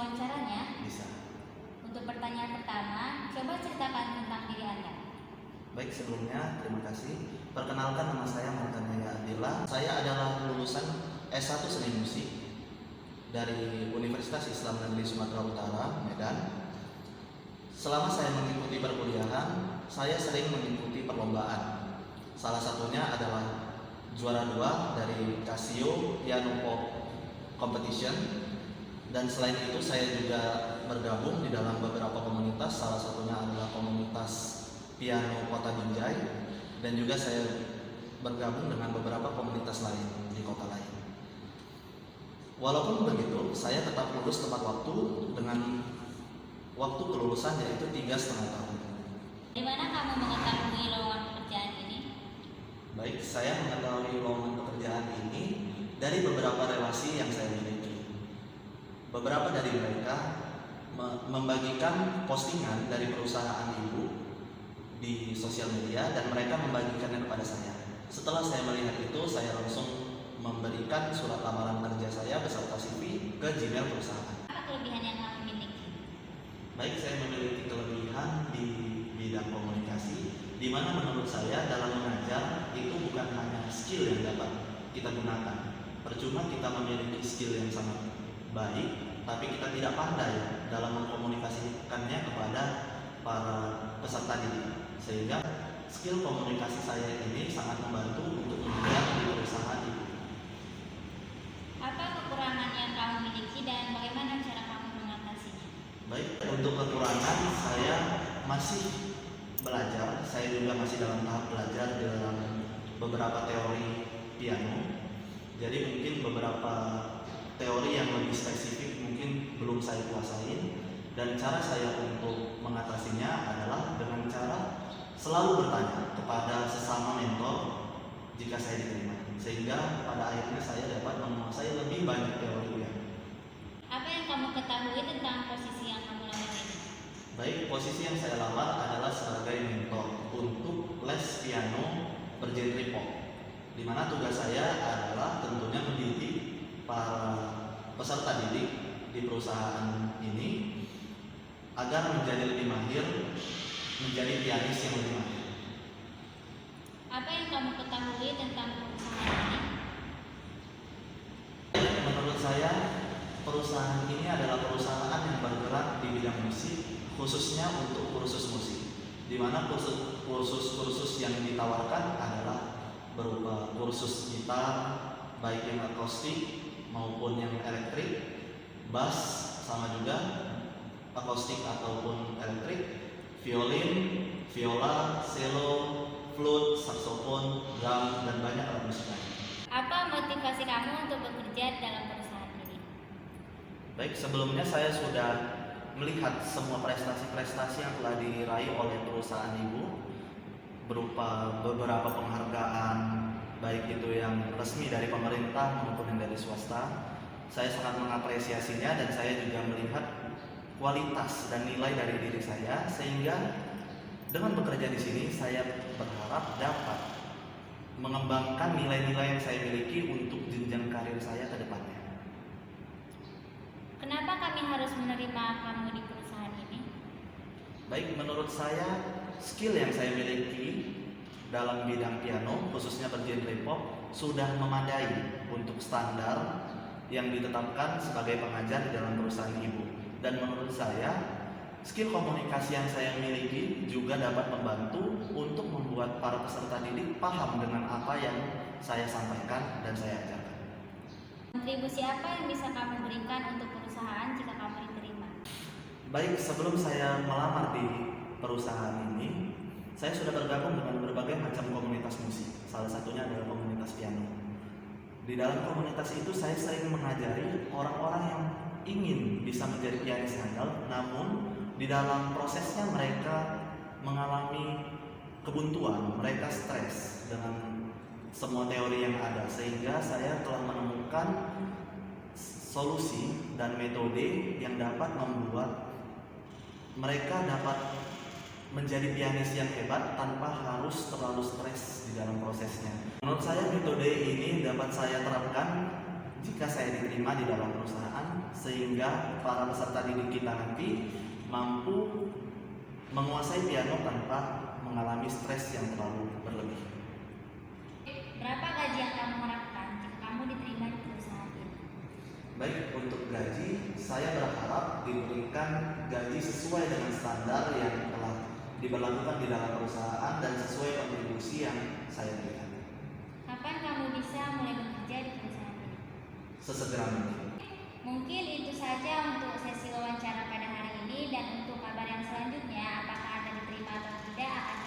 mewawancaranya? Bisa. Untuk pertanyaan pertama, coba ceritakan tentang diri Anda. Baik, sebelumnya terima kasih. Perkenalkan, nama saya Markanaya Adila. Saya adalah lulusan S1 Seni Musik dari Universitas Islam Negeri Sumatera Utara, Medan. Selama saya mengikuti perkuliahan, saya sering mengikuti perlombaan. Salah satunya adalah juara 2 dari Casio Piano Pop Competition. Dan selain itu saya juga bergabung di dalam beberapa komunitas, salah satunya adalah komunitas Piano Kota Binjai, dan juga saya bergabung dengan beberapa komunitas lain di kota lain. Walaupun begitu, saya tetap lulus tepat waktu dengan waktu kelulusan yaitu 3,5 tahun. Di mana kamu mengetahui lowongan pekerjaan ini? Baik, saya mengetahui lowongan pekerjaan ini dari beberapa relasi yang saya miliki. Beberapa dari mereka membagikan postingan dari perusahaan ibu di sosial media dan mereka membagikannya kepada saya. Setelah saya melihat itu, saya langsung memberikan surat lamaran kerja saya beserta CV ke Gmail perusahaan. Apa kelebihan yang kamu miliki? Baik, saya memiliki kelebihan di bidang komunikasi, di mana menurut saya dalam mengajar itu bukan hanya skill yang dapat kita gunakan. Percuma kita memiliki skill yang sangat baik, tapi kita tidak pandai dalam mengkomunikasikannya kepada para peserta didik. Sehingga skill komunikasi saya ini sangat membantu untuk mengajar di perusahaan itu. Apa kekurangan yang kamu miliki dan bagaimana cara kamu mengatasinya? Baik, untuk kekurangan saya masih belajar. Saya juga masih dalam tahap belajar dalam beberapa teori piano. Jadi mungkin beberapa teori yang lebih spesifik mungkin belum saya kuasain, dan cara saya untuk mengatasinya adalah dengan cara selalu bertanya kepada sesama mentor jika saya diterima, sehingga pada akhirnya saya dapat menguasai lebih banyak teori piano. Apa yang kamu ketahui tentang posisi yang kamu lamar ini? Baik, posisi yang saya lamar adalah sebagai mentor untuk les piano bergenre pop, di mana tugas saya adalah tentunya mendidik para peserta didik di perusahaan ini agar menjadi lebih mahir, menjadi pianis yang lebih mahir. Apa yang kamu ketahui tentang perusahaan ini? Menurut saya, perusahaan ini adalah perusahaan yang bergerak di bidang musik, khususnya untuk kursus musik, di mana kursus yang ditawarkan adalah berupa kursus gitar, baik yang akustik maupun yang elektrik, bass, sama juga akustik ataupun elektrik, violin, viola, cello, flute, saksofon, drum, dan banyak alat musik lain. Apa motivasi kamu untuk bekerja dalam perusahaan ini? Baik, sebelumnya saya sudah melihat semua prestasi-prestasi yang telah diraih oleh perusahaan ibu berupa beberapa penghargaan, baik itu yang resmi dari pemerintah maupun yang dari swasta. Saya sangat mengapresiasinya dan saya juga melihat kualitas dan nilai dari diri saya, sehingga dengan bekerja di sini saya berharap dapat mengembangkan nilai-nilai yang saya miliki untuk jenjang karir saya ke depannya. Kenapa kami harus menerima kamu di perusahaan ini? Baik, menurut saya skill yang saya miliki dalam bidang piano, khususnya bergenre pop, sudah memadai untuk standar yang ditetapkan sebagai pengajar di dalam perusahaan ibu. Dan menurut saya, skill komunikasi yang saya miliki juga dapat membantu untuk membuat para peserta didik paham dengan apa yang saya sampaikan dan saya ajarkan. Kontribusi apa yang bisa kamu berikan untuk perusahaan jika kamu diterima? Baik, sebelum saya melamar di perusahaan ini, saya sudah bergabung dengan berbagai macam komunitas musik. Salah satunya adalah komunitas piano. Di dalam komunitas itu saya sering mengajari orang-orang yang ingin bisa menjadi pianis handal, namun di dalam prosesnya mereka mengalami kebuntuan, mereka stres dengan semua teori yang ada, sehingga saya telah menemukan solusi dan metode yang dapat membuat mereka dapat menjadi pianis yang hebat tanpa harus terlalu stres di dalam prosesnya. Menurut saya metode ini dapat saya terapkan jika saya diterima di dalam perusahaan, sehingga para peserta didik kita nanti mampu menguasai piano tanpa mengalami stres yang terlalu berlebih. Berapa gaji yang kamu harapkan jika kamu diterima di perusahaan ini? Baik, untuk gaji, saya berharap diberikan gaji sesuai dengan standar yang telah diberlakukan di dalam perusahaan dan sesuai kontribusi yang saya berikan. Kapan kamu bisa mulai bekerja di perusahaan ini? Sesegera mungkin. Mungkin itu saja untuk sesi wawancara pada hari ini, dan untuk kabar yang selanjutnya apakah Anda diterima atau tidak akan